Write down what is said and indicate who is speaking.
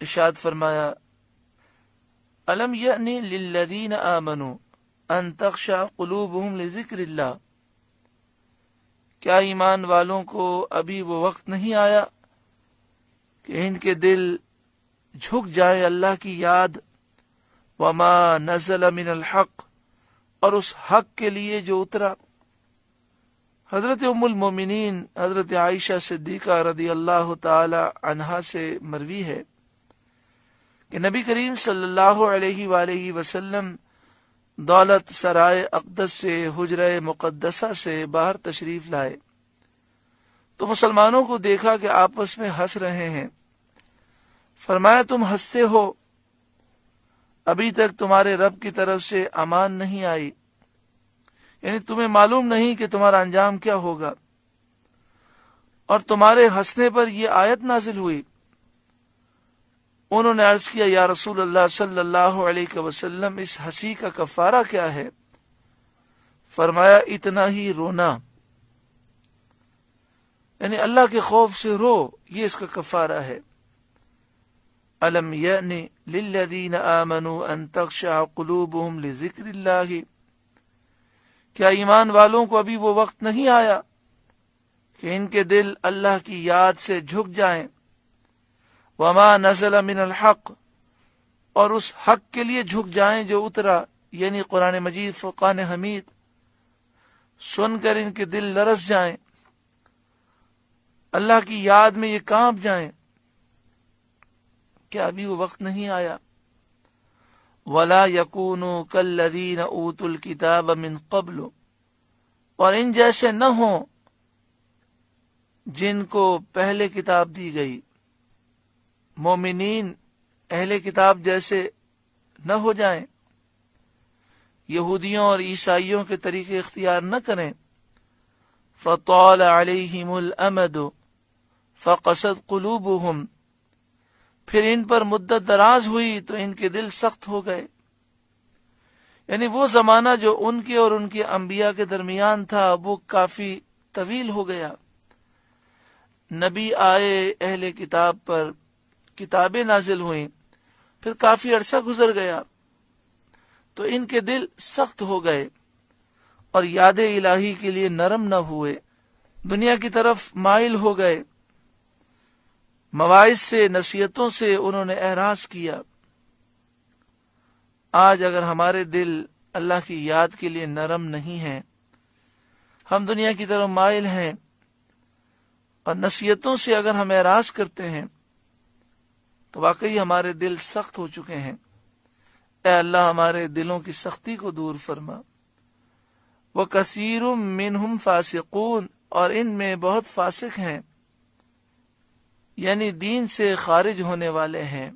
Speaker 1: ارشاد فرمایا الم یأنی للذین آمنوا ان تخشع قلوبہم لذکر اللہ، کیا ایمان والوں کو ابھی وہ وقت نہیں آیا کہ ان کے دل جھک جائے اللہ کی یاد، وما نزل من الحق، اور اس حق کے لیے جو اترا۔ حضرت ام المومنین حضرت عائشہ صدیقہ رضی اللہ تعالی عنہا سے مروی ہے کہ نبی کریم صلی اللہ علیہ وآلہ وسلم دولت سرائے اقدس سے حجرہ مقدسہ سے باہر تشریف لائے تو مسلمانوں کو دیکھا کہ آپس میں ہنس رہے ہیں۔ فرمایا تم ہنستے ہو، ابھی تک تمہارے رب کی طرف سے امان نہیں آئی، یعنی تمہیں معلوم نہیں کہ تمہارا انجام کیا ہوگا، اور تمہارے ہنسنے پر یہ آیت نازل ہوئی۔ انہوں نے عرض کیا یا رسول اللہ صلی اللہ علیہ وسلم، اس ہنسی کا کفارہ کیا ہے؟ فرمایا اتنا ہی رونا، یعنی اللہ کے خوف سے رو، یہ اس کا کفارہ ہے۔ الم یأن للذین آمنوا ان تخشع قلوبہم لذکر اللہ، کیا ایمان والوں کو ابھی وہ وقت نہیں آیا کہ ان کے دل اللہ کی یاد سے جھک جائیں، وما نزل من الحق، اور اس حق کے لیے جھک جائیں جو اترا، یعنی قرآن مجید فرقان حمید، سن کر ان کے دل لرز جائیں، اللہ کی یاد میں یہ کانپ جائیں۔ کیا ابھی وہ وقت نہیں آیا؟ ولا یکونوا کالذین اوتوا الکتاب من قبل، اور ان جیسے نہ ہوں جن کو پہلے کتاب دی گئی۔ مومنین اہل کتاب جیسے نہ ہو جائیں، یہودیوں اور عیسائیوں کے طریقے اختیار نہ کریں۔ فطال علیہم الامد فقست قلوبہم، پھر ان پر مدت دراز ہوئی تو ان کے دل سخت ہو گئے، یعنی وہ زمانہ جو ان کے اور ان کے انبیاء کے درمیان تھا وہ کافی طویل ہو گیا۔ نبی آئے، اہل کتاب پر کتابیں نازل ہوئیں، پھر کافی عرصہ گزر گیا تو ان کے دل سخت ہو گئے اور یاد الہی کے لیے نرم نہ ہوئے، دنیا کی طرف مائل ہو گئے، مواعظ سے نصیحتوں سے انہوں نے اعراض کیا۔ آج اگر ہمارے دل اللہ کی یاد کے لیے نرم نہیں ہیں، ہم دنیا کی طرف مائل ہیں اور نصیحتوں سے اگر ہم اعراض کرتے ہیں تو واقعی ہمارے دل سخت ہو چکے ہیں۔ اے اللہ ہمارے دلوں کی سختی کو دور فرما۔ وَكَثِيرٌ مِّنْهُمْ فَاسِقُونَ، اور ان میں بہت فاسق ہیں، یعنی دین سے خارج ہونے والے ہیں۔